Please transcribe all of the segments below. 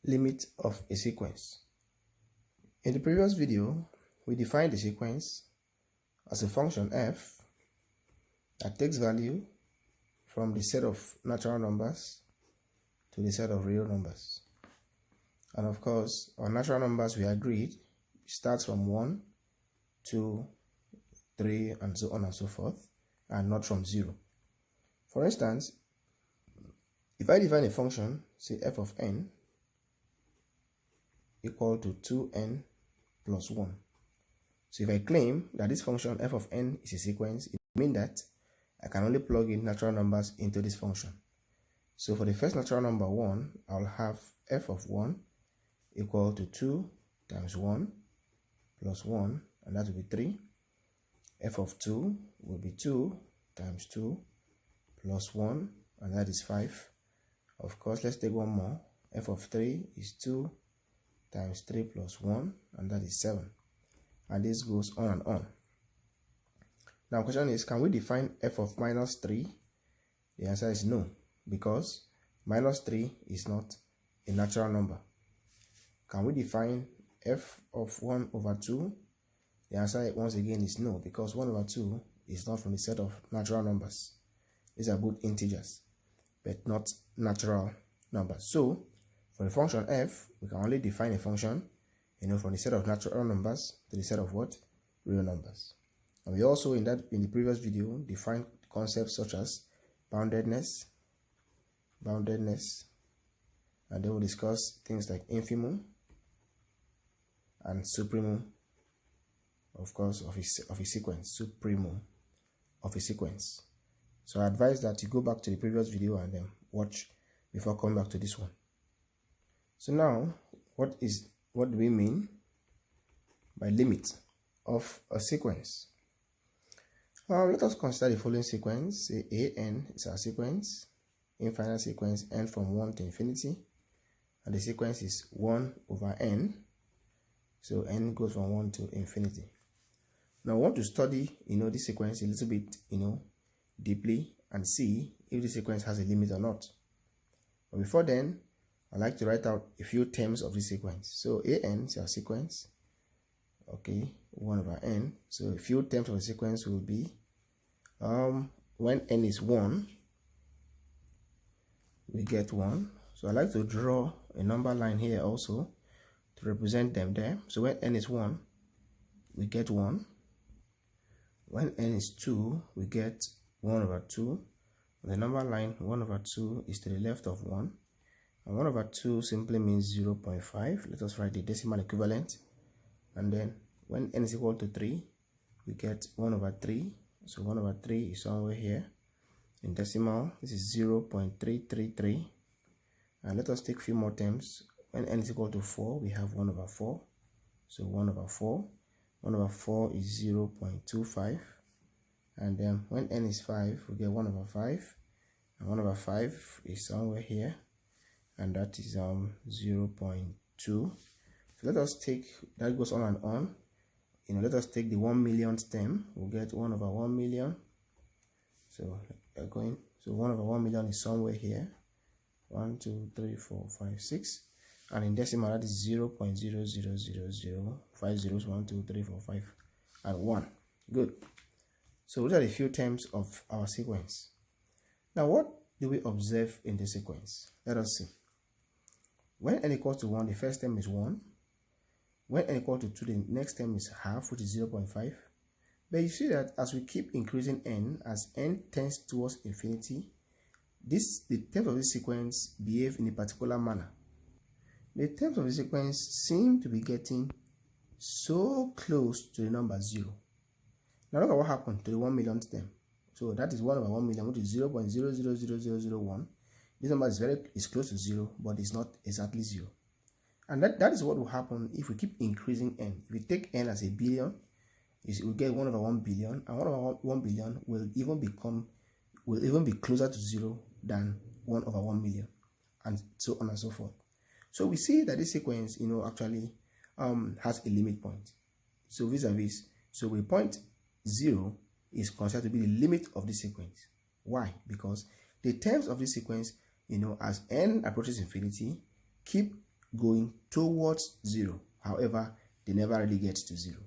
limit of a sequence. In the previous video, we defined the sequence as a function f that takes value from the set of natural numbers to the set of real numbers. And of course, our natural numbers, we agreed, starts from 1, 2, 3, and so on and so forth, and not from 0. For instance, if I define a function, say f of n equal to 2n plus 1. So if I claim that this function f of n is a sequence, it means that I can only plug in natural numbers into this function. So for the first natural number 1, I'll have f of 1 equal to 2 times 1 plus 1, and that will be 3. F of 2 will be 2 times 2 plus 1, and that is 5. Of course, let's take one more. F of 3 is 2 times 3 plus 1, and that is 7. And this goes on and on. Now, the question is, can we define f of minus 3? The answer is no, because minus 3 is not a natural number. Can we define f of 1 over 2? The answer once again is no, because 1 over 2 is not from the set of natural numbers. These are both integers, but not natural numbers. So, for a function f, we can only define a function, from the set of natural numbers to the set of what? Real numbers. And we also, in the previous video, defined concepts such as boundedness, and then we'll discuss things like infimum and supremum, of course, of a sequence, supremum of a sequence. So I advise that you go back to the previous video and then watch before coming back to this one. So now, what do we mean by limit of a sequence? Let us consider the following sequence. Say an is our sequence, infinite sequence, n from 1 to infinity, and the sequence is 1 over n. So n goes from 1 to infinity. Now I want to study, this sequence a little bit, deeply, and see if the sequence has a limit or not. But before then, I'd like to write out a few terms of this sequence. So an is our sequence, okay, 1 over n. So a few terms of the sequence will be, when n is 1, we get 1. So I like to draw a number line here also to represent them there. So when n is 1, we get 1. When n is 2, we get 1 over 2. The number line 1 over 2 is to the left of 1. And 1 over 2 simply means 0.5. Let us write the decimal equivalent. And then when n is equal to 3, we get 1 over 3. So 1 over 3 is somewhere here. In decimal, this is 0.333. And let us take a few more terms. When n is equal to 4, we have 1 over 4. So 1 over 4. 1 over 4 is 0.25. And then when n is 5, we get 1 over 5. And 1 over 5 is somewhere here. And that is 0.2. So let us take, that goes on and on. Let us take the 1 million term. We'll get 1 over 1 million. So we're going, so 1 over 1 million is somewhere here. 1, 2, 3, 4, 5, 6. And in decimal, that is 0.00005 zeros, 1, 2, 3, 4, 5, and 1. Good. So those are the few terms of our sequence. Now, what do we observe in the sequence? Let us see. When n equals to 1, the first term is 1. When n equals to 2, the next term is half, which is 0.5. But you see that as we keep increasing n, as n tends towards infinity, the terms of this sequence behave in a particular manner. The terms of the sequence seem to be getting so close to the number 0. Now look at what happened to the 1 million term. So that is 1 over 1 million, which is 0.000001. This number is close to 0, but it's not exactly 0. And that is what will happen if we keep increasing n. If we take n as a billion, we get 1 over 1 billion, and 1 over 1 billion will even be closer to 0 than 1 over 1 million, and so on and so forth. So we see that this sequence, actually has a limit point. So vis-a-vis, so we point 0 is considered to be the limit of this sequence. Why? Because the terms of this sequence, as n approaches infinity, keep going towards 0. However, they never really get to 0.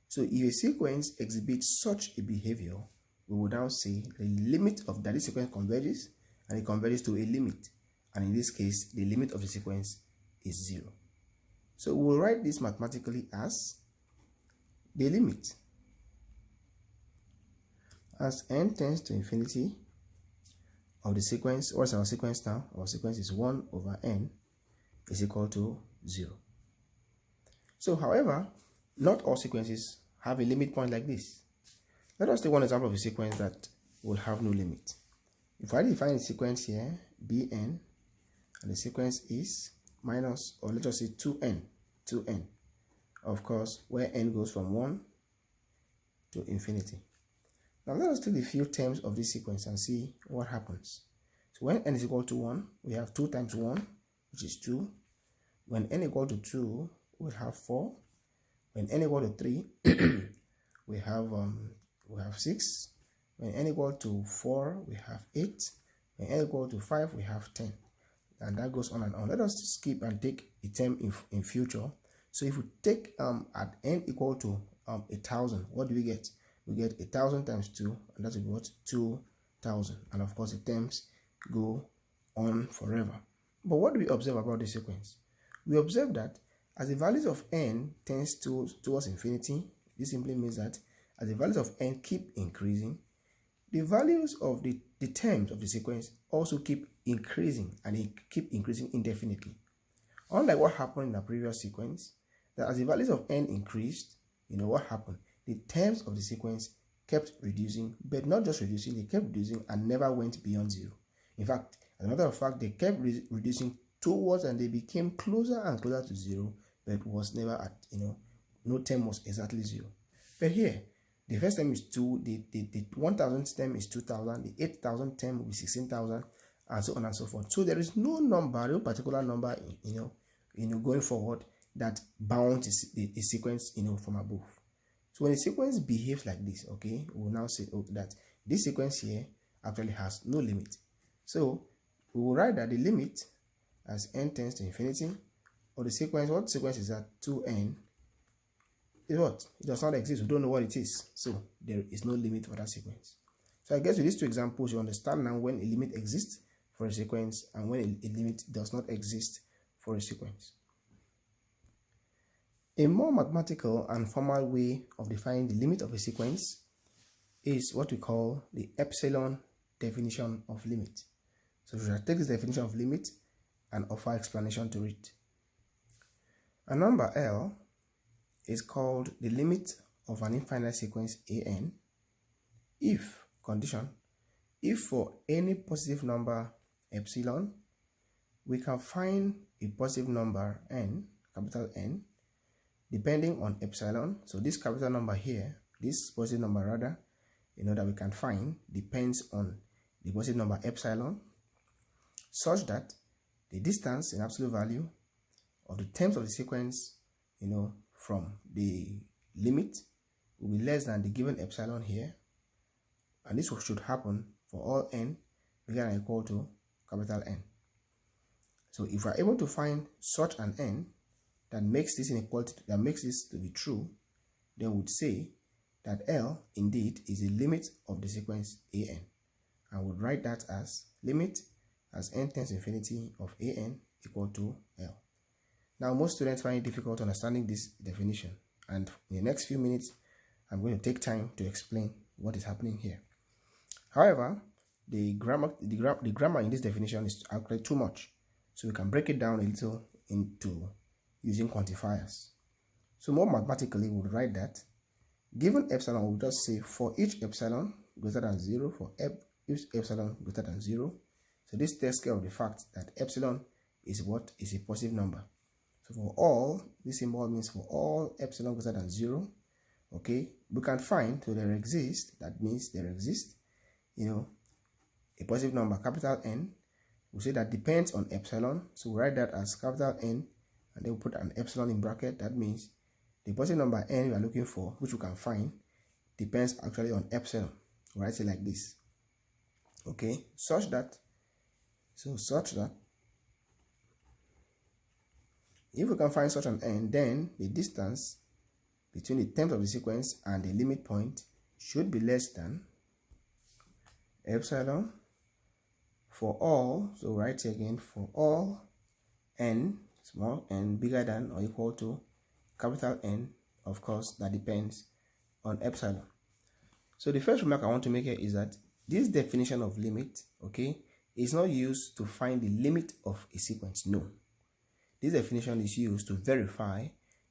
So if a sequence exhibits such a behavior, we will now say the limit of that sequence converges, and it converges to a limit. And in this case, the limit of the sequence is 0. So we will write this mathematically as the limit as n tends to infinity of the sequence. What's our sequence now? Our sequence is 1 over n is equal to 0. So, however, not all sequences have a limit point like this. Let us take one example of a sequence that will have no limit. If I define a sequence here, bn, and the sequence is minus, or let us say 2n, of course, where n goes from 1 to infinity. Now let us take the few terms of this sequence and see what happens. So when n is equal to 1, we have 2 times 1, which is 2. When n equal to 2, we'll have 4. When n equal to 3, we have 6. When n equal to 4, we have 8. When n equal to 5, we have 10. And that goes on and on. Let us skip and take a term in future. So if we take at n equal to 1,000, what do we get? We get 1,000 times 2, and that will be what? 2,000. And of course, the terms go on forever. But what do we observe about this sequence? We observe that as the values of n tends towards infinity, this simply means that as the values of n keep increasing, the values of the terms of the sequence also keep increasing, and they keep increasing indefinitely. Unlike what happened in the previous sequence, that as the values of n increased, you know what happened? The terms of the sequence kept reducing, but not just reducing, they kept reducing and never went beyond 0. In fact, as a matter of fact, they kept reducing towards, and they became closer and closer to 0, but was never at, no term was exactly 0. But here, the first term is 2, the 1,000 term is 2,000, the 8,000 term will be 16,000, and so on and so forth. So there is no number, no particular number, going forward that bounds the sequence, from above. So when a sequence behaves like this, okay, we will now say that this sequence here actually has no limit. So we will write that the limit as n tends to infinity of the sequence, what sequence is that? 2n, is what? It does not exist. We don't know what it is. So there is no limit for that sequence. So I guess with these two examples, you understand now when a limit exists for a sequence and when a limit does not exist for a sequence. A more mathematical and formal way of defining the limit of a sequence is what we call the epsilon definition of limit. So we shall take this definition of limit and offer explanation to it. A number L is called the limit of an infinite sequence an if, condition, if for any positive number epsilon, we can find a positive number n, capital N, depending on epsilon. So this capital number here, this positive number rather, that we can find depends on the positive number epsilon, such that the distance in absolute value of the terms of the sequence, from the limit will be less than the given epsilon here, and this should happen for all n bigger than or equal to capital N. So if we are able to find such an n that makes this inequality, that makes this to be true, then we would say that L indeed is the limit of the sequence an, and would write that as limit as n tends to infinity of an equal to L. Now, most students find it difficult understanding this definition, and in the next few minutes, I'm going to take time to explain what is happening here. However, the grammar in this definition is actually too much, so we can break it down a little into using quantifiers. So more mathematically, we would write that given epsilon, we'll just say for each epsilon greater than 0, for each epsilon greater than 0. So this takes care of the fact that epsilon is what? Is a positive number. So for all, this symbol means for all epsilon greater than 0, okay, we can find, so there exists, that means there exists, a positive number, capital N. We say that depends on epsilon, so we write that as capital N, and then we put an epsilon in bracket. That means the positive number n we are looking for, which we can find, depends actually on epsilon. We write it like this, okay, such that If we can find such an n, then the distance between the terms of the sequence and the limit point should be less than epsilon for all, so write here again, for all n, small n, bigger than or equal to capital N, of course, that depends on epsilon. So the first remark I want to make here is that this definition of limit, okay, is not used to find the limit of a sequence. No. This definition is used to verify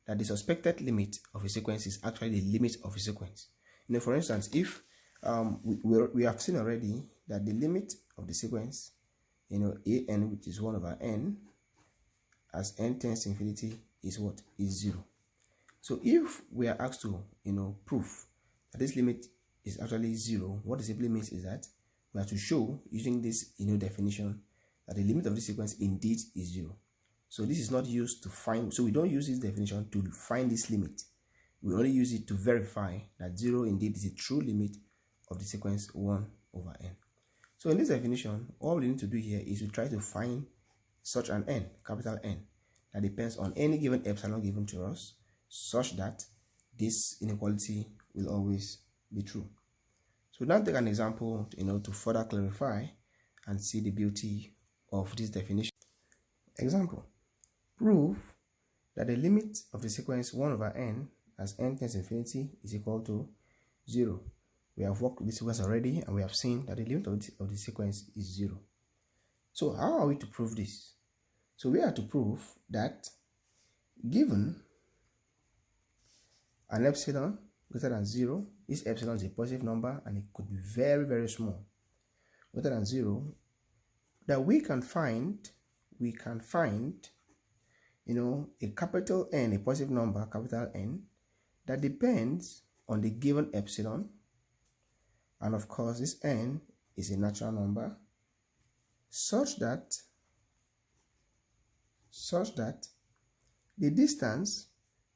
that the suspected limit of a sequence is actually the limit of a sequence. For instance, if we have seen already that the limit of the sequence, an, which is 1 over n, as n tends to infinity, is what? Is 0. So if we are asked to, prove that this limit is actually 0, what it simply means is that we have to show, using this, definition, that the limit of the sequence indeed is 0. So this is not used to find, so we don't use this definition to find this limit. We only use it to verify that 0 indeed is the true limit of the sequence 1 over n. So in this definition, all we need to do here is to try to find such an n, capital N, that depends on any given epsilon given to us, such that this inequality will always be true. So now take an example, to further clarify and see the beauty of this definition. Example: prove that the limit of the sequence 1 over n as n tends to infinity is equal to 0. We have worked with this sequence already, and we have seen that the limit of the sequence is 0. So how are we to prove this? So we are to prove that given an epsilon greater than 0, this epsilon is a positive number and it could be very, very small, greater than 0, that we can find, a capital N, a positive number, capital N, that depends on the given epsilon, and of course this n is a natural number, such that the distance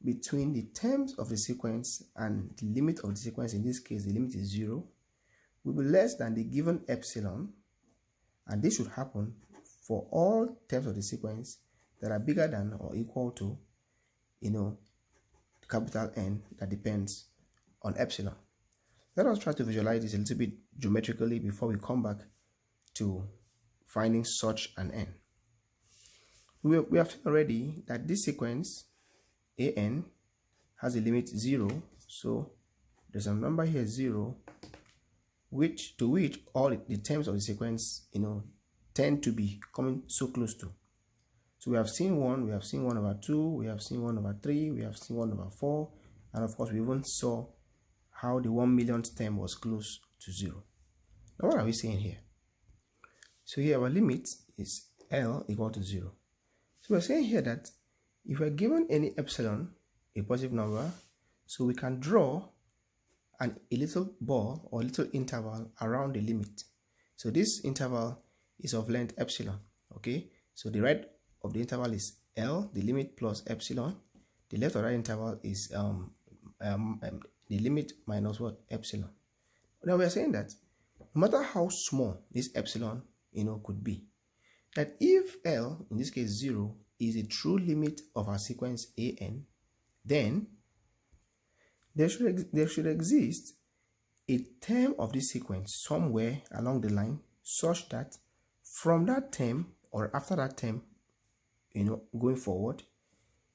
between the terms of the sequence and the limit of the sequence, in this case the limit is 0, will be less than the given epsilon, and this should happen for all terms of the sequence that are bigger than or equal to, capital N that depends on epsilon. Let us try to visualize this a little bit geometrically before we come back to finding such an n. We have seen already that this sequence an has a limit 0, so there's a number here 0, to which all the terms of the sequence tend to be coming so close to. So we have seen 1, we have seen 1 over 2, we have seen 1 over 3, we have seen 1 over 4, and of course we even saw how the 1 millionth term was close to 0. Now what are we saying here? So here our limit is L equal to 0. So we're saying here that if we're given any epsilon, a positive number, so we can draw a little ball or little interval around the limit. So this interval is of length epsilon, okay? So the right of the interval is L, the limit, plus epsilon. The left of that interval is the limit minus what? Epsilon. Now we are saying that no matter how small this epsilon could be, that if L, in this case 0, is a true limit of our sequence an, then there should exist a term of this sequence somewhere along the line, such that from that term or after that term, going forward,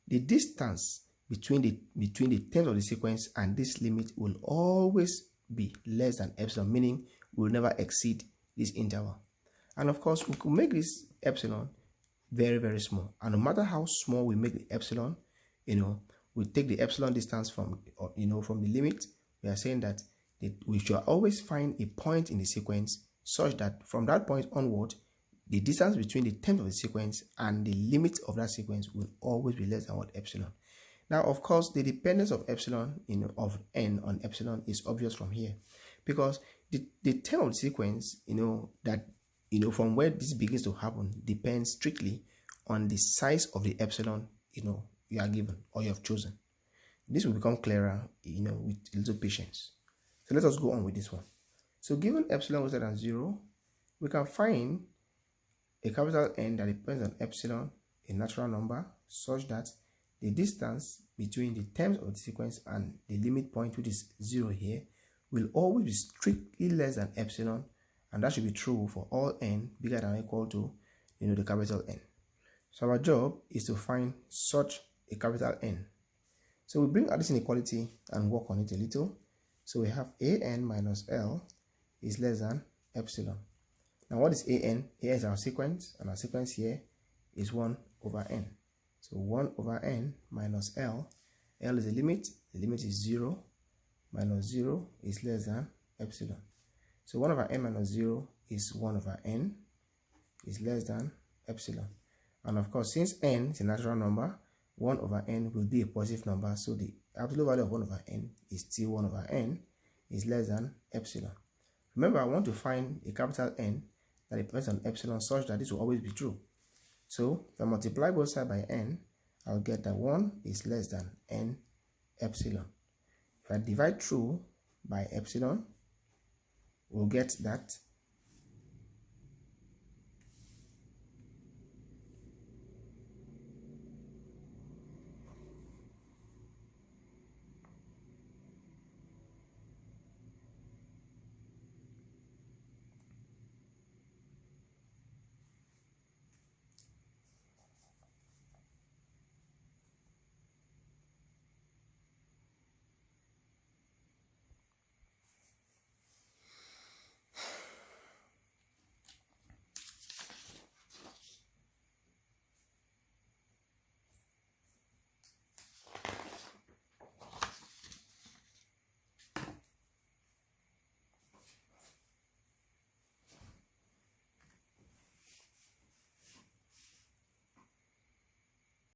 the distance between the terms of the sequence and this limit will always be less than epsilon, meaning we will never exceed this interval. And of course, we could make this epsilon very, very small. And no matter how small we make the epsilon, we take the epsilon distance from the limit. We are saying that we should always find a point in the sequence such that from that point onward, the distance between the terms of the sequence and the limit of that sequence will always be less than what? Epsilon. Now, of course, the dependence of epsilon, of n on epsilon is obvious from here, because the term of the sequence, from where this begins to happen depends strictly on the size of the epsilon, you are given or you have chosen. This will become clearer, with a little patience. So let us go on with this one. So given epsilon greater than 0, we can find a capital N that depends on epsilon, a natural number, such that the distance between the terms of the sequence and the limit point, which is 0 here, will always be strictly less than epsilon, and that should be true for all n bigger than or equal to the capital N. So our job is to find such a capital N. So we bring out this inequality and work on it a little. So we have an minus L is less than epsilon. Now what is an? An is our sequence, and our sequence here is 1 over n. So 1 over n minus L. L is the limit is 0, minus 0 is less than epsilon. So 1 over n minus 0 is 1 over n, is less than epsilon. And of course, since n is a natural number, 1 over n will be a positive number, so the absolute value of 1 over n is still 1 over n, is less than epsilon. Remember, I want to find a capital N that depends on epsilon such that this will always be true. So if I multiply both sides by n, I'll get that 1 is less than n epsilon. If I divide through by epsilon, we'll get that